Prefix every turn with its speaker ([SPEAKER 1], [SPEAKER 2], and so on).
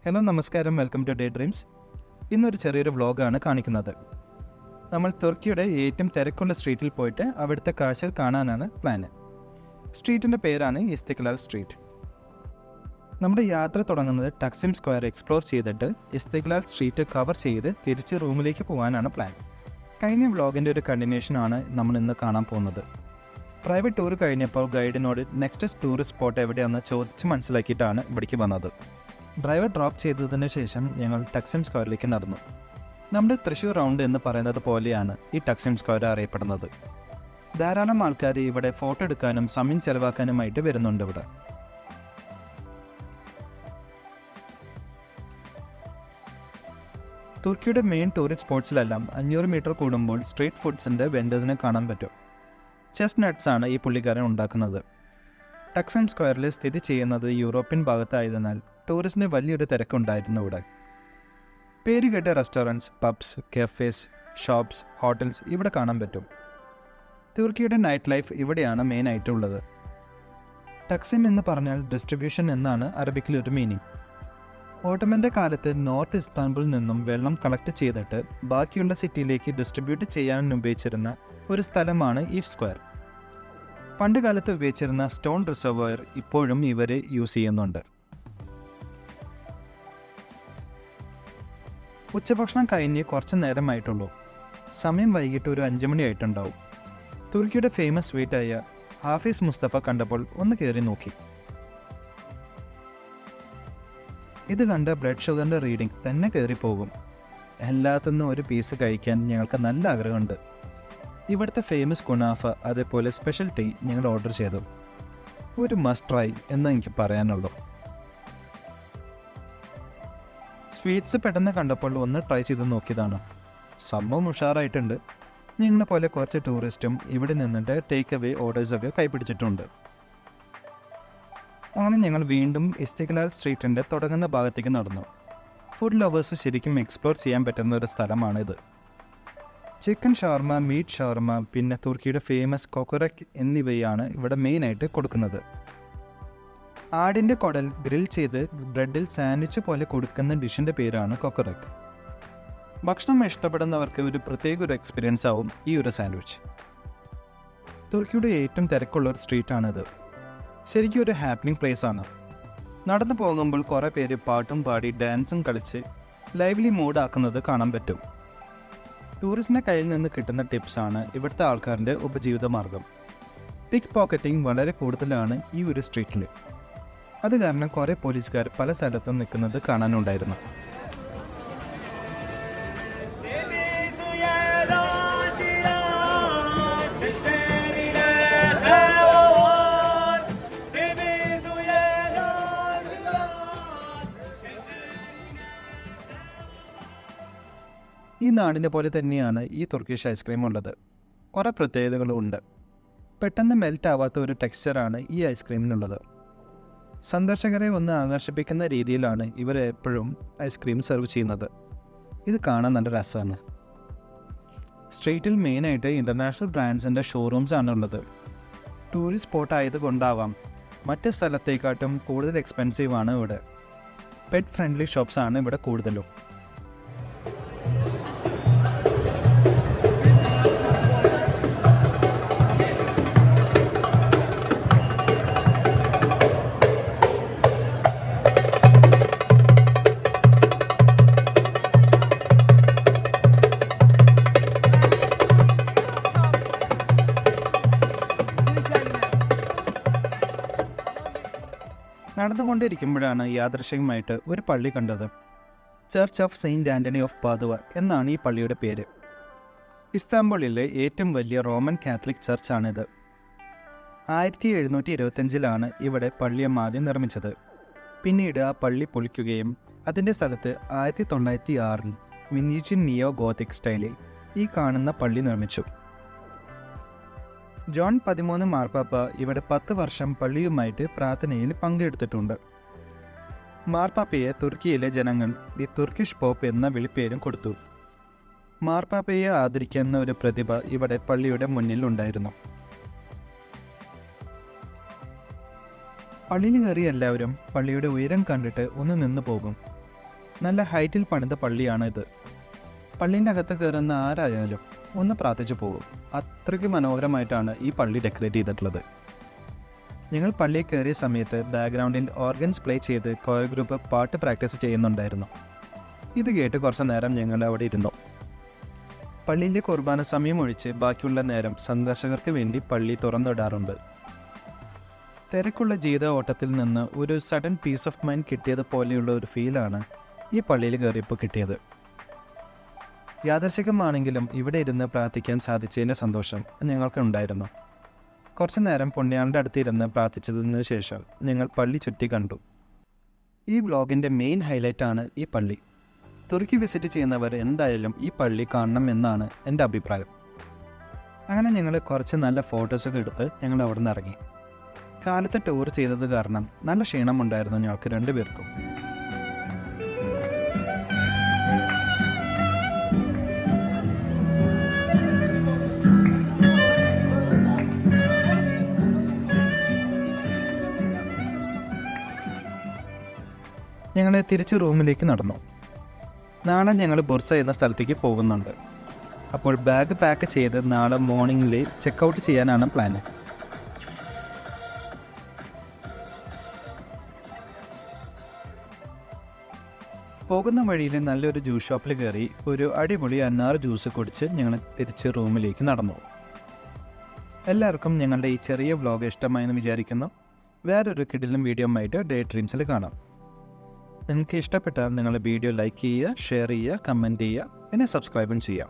[SPEAKER 1] Hello നമസ്കാരം, welcome to Daydreams. ഇന്നൊരു ചെറിയൊരു വ്ളോഗാണ് കാണിക്കുന്നത്. നമ്മൾ തുർക്കിയുടെ ഏറ്റവും തിരക്കുള്ള സ്ട്രീറ്റിൽ പോയിട്ട് അവിടുത്തെ കാഴ്ചകൾ കാണാനാണ് പ്ലാന്. സ്ട്രീറ്റിൻ്റെ പേരാണ് ഇസ്തിക്ലാൽ സ്ട്രീറ്റ്. നമ്മുടെ യാത്ര തുടങ്ങുന്നത് ടക്സിം സ്ക്വയർ എക്സ്പ്ലോർ ചെയ്തിട്ട് ഇസ്തിക്ലാൽ സ്ട്രീറ്റ് കവർ ചെയ്ത് തിരിച്ച് റൂമിലേക്ക് പോകാനാണ് പ്ലാൻ. കഴിഞ്ഞ വ്ളോഗിൻ്റെ ഒരു കണ്ടിന്യൂഷനാണ് നമ്മൾ ഇന്ന് കാണാൻ പോകുന്നത്. പ്രൈവറ്റ് ടൂർ കഴിഞ്ഞപ്പോൾ ഗൈഡിനോട് നെക്സ്റ്റ് ടൂറിസ്റ്റ് സ്പോട്ട് എവിടെയാണെന്ന് ചോദിച്ച് മനസ്സിലാക്കിയിട്ടാണ് ഇവിടേക്ക് വന്നത്. ഡ്രൈവർ ഡ്രോപ്പ് ചെയ്തതിന് ശേഷം ഞങ്ങൾ ടക്സിം സ്ക്വയറിലേക്ക് നടന്നു. നമ്മുടെ തൃശ്ശൂർ റൗണ്ട് എന്ന് പറയുന്നത് പോലെയാണ് ഈ ടക്സിം സ്ക്വയർ അറിയപ്പെടുന്നത്. ധാരാളം ആൾക്കാർ ഇവിടെ ഫോട്ടോ എടുക്കാനും സമയം ചെലവാക്കാനുമായിട്ട് വരുന്നുണ്ട്. ഇവിടെ തുർക്കിയുടെ മെയിൻ ടൂറിസ്റ്റ് സ്പോട്ട്സിലെല്ലാം 500 മീറ്റർ കൂടുമ്പോൾ സ്ട്രീറ്റ് ഫുഡ്സിൻ്റെ വെൻഡേഴ്സിനെ കാണാൻ പറ്റും. ചെസ്റ്റ് നട്ട്സ് ആണ് ഈ പുള്ളിക്കാരൻ ഉണ്ടാക്കുന്നത്. ടക്സിം സ്ക്വയറിൽ സ്ഥിതി ചെയ്യുന്നത് യൂറോപ്യൻ ഭാഗത്തായതിനാൽ ടൂറിസ്റ്റിന് വലിയൊരു തിരക്കുണ്ടായിരുന്നു ഇവിടെ. പേരുകേട്ട restaurants, puffs, cafes, shops, hotels ഇവിടെ കാണാൻ പറ്റും. തുർക്കിയുടെ നൈറ്റ് ലൈഫ് ഇവിടെയാണ് മെയിനായിട്ടുള്ളത്. ടക്സിം എന്ന് പറഞ്ഞാൽ ഡിസ്ട്രിബ്യൂഷൻ എന്നാണ് അറബിക്കിലൊരു മീനിങ്. ഓട്ടോമൻ്റെ കാലത്ത് നോർത്ത് ഇസ്താൻബുളിൽ നിന്നും വെള്ളം കളക്ട് ചെയ്തിട്ട് ബാക്കിയുള്ള സിറ്റിയിലേക്ക് ഡിസ്ട്രിബ്യൂട്ട് ചെയ്യാൻ ഉപയോഗിച്ചിരുന്ന ഒരു സ്ഥലമാണ് ഈ സ്ക്വയർ. പണ്ട് കാലത്ത് ഉപയോഗിച്ചിരുന്ന സ്റ്റോൺ റിസർവോയർ ഇപ്പോഴും ഇവർ യൂസ് ചെയ്യുന്നുണ്ട്. ഉച്ചഭക്ഷണം കഴിഞ്ഞ് കുറച്ച് നേരമായിട്ടുള്ളൂ. സമയം വൈകിട്ട് ഒരു 5 മണി ആയിട്ടുണ്ടാവും. തുർക്കിയുടെ ഫേമസ് സ്വീറ്റായ ഹാഫീസ് മുസ്തഫ കണ്ടപ്പോൾ ഒന്ന് കയറി നോക്കി. ഇത് കണ്ട ബ്ലഡ് ഷുഗറിൻ്റെ റീഡിംഗ് തന്നെ കയറിപ്പോകും. എല്ലാത്തിനും ഒരു പീസ് കഴിക്കാൻ ഞങ്ങൾക്ക് നല്ല ആഗ്രഹമുണ്ട്. ഇവിടുത്തെ ഫേമസ് കുനാഫ, അതേപോലെ സ്പെഷ്യൽ ടീ ഞങ്ങൾ ഓർഡർ ചെയ്തു. ഒരു മസ്റ്റ് ട്രൈ എന്ന് എനിക്ക് പറയാനുള്ളൂ. സ്വീറ്റ്സ് പെട്ടെന്ന് കണ്ടപ്പോൾ ഒന്ന് ട്രൈ ചെയ്ത് നോക്കിയതാണ്. സംഭവം ഉഷാറായിട്ടുണ്ട്. ഞങ്ങളെ പോലെ കുറച്ച് ടൂറിസ്റ്റും ഇവിടെ നിന്നിട്ട് ടേക്ക് അവേ ഓർഡേഴ്സൊക്കെ കൈപ്പിടിച്ചിട്ടുണ്ട്. അങ്ങനെ ഞങ്ങൾ വീണ്ടും ഇസ്തിക്ലാൽ സ്ട്രീറ്റിൻ്റെ തുടങ്ങുന്ന ഭാഗത്തേക്ക് നടന്നു. ഫുഡ് ലവേഴ്സ് ശരിക്കും എക്സ്പ്ലോർ ചെയ്യാൻ പറ്റുന്ന ഒരു സ്ഥലമാണിത്. ചിക്കൻ ഷവർമ, മീറ്റ് ഷവർമ, പിന്നെ തുർക്കിയുടെ ഫേമസ് കൊക്കറക് എന്നിവയാണ് ഇവിടെ മെയിനായിട്ട് കൊടുക്കുന്നത്. ആടിൻ്റെ കുടൽ ഗ്രിൽ ചെയ്ത് ബ്രെഡിൽ സാൻഡ്വിച്ച് പോലെ കൊടുക്കുന്ന ഡിഷിൻ്റെ പേരാണ് കൊക്കറക്. ഭക്ഷണം ഇഷ്ടപ്പെടുന്നവർക്ക് ഒരു പ്രത്യേക ഒരു എക്സ്പീരിയൻസ് ആവും ഈ ഒരു സാൻഡ്വിച്ച്. തുർക്കിയുടെ ഏറ്റവും തിരക്കുള്ള ഒരു സ്ട്രീറ്റാണിത്. ശരിക്കും ഒരു ഹാപ്പനിങ് പ്ലേസ് ആണ്. നടന്നു പോകുമ്പോൾ കുറേ പേര് പാട്ടും പാടി ഡാൻസും കളിച്ച് ലൈവ്ലി മൂഡാക്കുന്നത് കാണാൻ പറ്റും. ടൂറിസ്റ്റിൻ്റെ കയ്യിൽ നിന്ന് കിട്ടുന്ന ടിപ്സാണ് ഇവിടുത്തെ ആൾക്കാരുടെ ഉപജീവിത മാർഗം. പിക്ക് പോക്കറ്റിംഗ് വളരെ കൂടുതലാണ് ഈ ഒരു സ്ട്രീറ്റിൽ. അത് കാരണം കുറേ പോലീസുകാർ പല സ്ഥലത്തും നിൽക്കുന്നത് കാണാനുണ്ടായിരുന്നു. ഈ നാടിനെ പോലെ തന്നെയാണ് ഈ തുർക്കിഷ് ഐസ്ക്രീം ഉള്ളത്. കുറേ പ്രത്യേകതകളും ഉണ്ട്. പെട്ടെന്ന് മെൽറ്റ് ആവാത്ത ഒരു ടെക്സ്ചറാണ് ഈ ഐസ്ക്രീമിനുള്ളത്. സന്ദർശകരെ ഒന്ന് ആകർഷിപ്പിക്കുന്ന രീതിയിലാണ് ഇവർ എപ്പോഴും ഐസ്ക്രീം സെർവ് ചെയ്യുന്നത്. ഇത് കാണാൻ നല്ല രസമാണ്. സ്ട്രീറ്റിൽ മെയിനായിട്ട് ഇൻ്റർനാഷണൽ ബ്രാൻഡ്സിൻ്റെ ഷോറൂംസ് ആണുള്ളത്. ടൂറിസ്റ്റ് സ്പോട്ട് ആയതുകൊണ്ടാവാം മറ്റ് സ്ഥലത്തേക്കാട്ടും കൂടുതൽ എക്സ്പെൻസീവാണ് ഇവിടെ. പെറ്റ് ഫ്രണ്ട്ലി ഷോപ്സാണ് ഇവിടെ കൂടുതലും. നടന്നുകൊണ്ടിരിക്കുമ്പോഴാണ് യാദൃശ്ചികമായിട്ട് ഒരു പള്ളി കണ്ടത്. Church of saint Antony of പാദുവ എന്നാണ് ഈ പള്ളിയുടെ പേര്. ഇസ്താംബുളിലെ ഏറ്റവും വലിയ റോമൻ കാത്തലിക് ചർച്ചാണിത്. 1725 ഇവിടെ പള്ളിയം ആദ്യം നിർമ്മിച്ചത്. പിന്നീട് ആ പള്ളി പൊളിക്കുകയും അതിൻ്റെ സ്ഥലത്ത് 1906 വിനീഷ്യൻ നിയോ ഗോത്തിക് സ്റ്റൈലിൽ ഈ കാണുന്ന പള്ളി നിർമ്മിച്ചു. ജോൺ 13 മാർപ്പാപ്പ ഇവിടെ 10 വർഷം പള്ളിയുമായിട്ട് പ്രാർത്ഥനയിൽ പങ്കെടുത്തിട്ടുണ്ട്. മാർപ്പാപ്പയെ തുർക്കിയിലെ ജനങ്ങൾ ദി തുർക്കിഷ് പോപ്പ് എന്ന വിളിപ്പേരും കൊടുത്തു. മാർപ്പാപ്പയെ ആദരിക്കുന്ന ഒരു പ്രതിഭ ഇവിടെ പള്ളിയുടെ മുന്നിൽ ഉണ്ടായിരുന്നു. പള്ളിയിൽ കയറി എല്ലാവരും പള്ളിയുടെ ഉയരം കണ്ടിട്ട് ഒന്ന് നിന്ന് പോകും. നല്ല ഹൈറ്റിൽ പണിത പള്ളിയാണ് ഇത്. പള്ളീൻ്റെ അകത്ത് കയറുന്ന ആരായാലും ഒന്ന് പ്രാർത്ഥിച്ചു പോകും. അത്രയ്ക്ക് മനോഹരമായിട്ടാണ് ഈ പള്ളി ഡെക്കറേറ്റ് ചെയ്തിട്ടുള്ളത്. ഞങ്ങൾ പള്ളിയിൽ കയറിയ സമയത്ത് ബാക്ക്ഗ്രൗണ്ടിൽ ഓർഗൻസ് പ്ലേ ചെയ്ത് കോയർ ഗ്രൂപ്പ് പാട്ട് പ്രാക്ടീസ് ചെയ്യുന്നുണ്ടായിരുന്നു. ഇത് കേട്ട് കുറച്ച് നേരം ഞങ്ങൾ അവിടെ ഇരുന്നു. പള്ളിയിലെ കുർബാന സമയം ഒഴിച്ച് ബാക്കിയുള്ള നേരം സന്ദർശകർക്ക് വേണ്ടി പള്ളി തുറന്നിടാറുണ്ട്. തിരക്കുള്ള ജീവിത ഓട്ടത്തിൽ നിന്ന് ഒരു സഡൻ പീസ് ഓഫ് മൈൻഡ് കിട്ടിയതുപോലെയുള്ള ഒരു ഫീലാണ് ഈ പള്ളിയിൽ കയറിയപ്പോൾ കിട്ടിയത്. യാദർശികമാണെങ്കിലും ഇവിടെ ഇരുന്ന് പ്രാർത്ഥിക്കാൻ സാധിച്ചതിൻ്റെ സന്തോഷം ഞങ്ങൾക്കുണ്ടായിരുന്നു. കുറച്ചു നേരം പുണ്യാളുടെ അടുത്തിരുന്ന് പ്രാർത്ഥിച്ചതിന് ശേഷം ഞങ്ങൾ പള്ളി ചുറ്റി കണ്ടു. ഈ വ്ളോഗിൻ്റെ മെയിൻ ഹൈലൈറ്റാണ് ഈ പള്ളി. തുർക്കി വിസിറ്റ് ചെയ്യുന്നവർ എന്തായാലും ഈ പള്ളി കാണണം എന്നാണ് എൻ്റെ അഭിപ്രായം. അങ്ങനെ ഞങ്ങൾ കുറച്ച് നല്ല ഫോട്ടോസൊക്കെ എടുത്ത് ഞങ്ങൾ അവിടെ നിന്ന് ഇറങ്ങി. കാലത്ത് ടൂർ ചെയ്തത് കാരണം നല്ല ക്ഷീണമുണ്ടായിരുന്നു ഞങ്ങൾക്ക് രണ്ടുപേർക്കും. ഞങ്ങൾ തിരിച്ച് റൂമിലേക്ക് നടന്നു. നാളെ ഞങ്ങൾ ബുർസ എന്ന സ്ഥലത്തേക്ക് പോകുന്നുണ്ട്. അപ്പോൾ ബാഗ് പാക്ക് ചെയ്ത് നാളെ മോർണിംഗിൽ ചെക്കൗട്ട് ചെയ്യാനാണ് പ്ലാന്. പോകുന്ന വഴിയിൽ നല്ലൊരു ജ്യൂസ് ഷോപ്പിൽ കയറി ഒരു അടിപൊളി അന്നാർ ജ്യൂസ് കുടിച്ച് ഞങ്ങൾ തിരിച്ച് റൂമിലേക്ക് നടന്നു. എല്ലാവർക്കും ഞങ്ങളുടെ ഈ ചെറിയ വ്ളോഗ് ഇഷ്ടമായെന്ന് വിചാരിക്കുന്നു. വേറൊരു കിടിലൻ വീഡിയോ ആയിട്ട് ഡേ ഡ്രീംസിൽ കാണാം. നിങ്ങൾക്ക് ഇഷ്ടപ്പെട്ടാൽ നിങ്ങൾ വീഡിയോ ലൈക്ക് ചെയ്യുക, ഷെയർ ചെയ്യുക, കമൻറ്റ് ചെയ്യുക, പിന്നെ സബ്സ്ക്രൈബും ചെയ്യാം.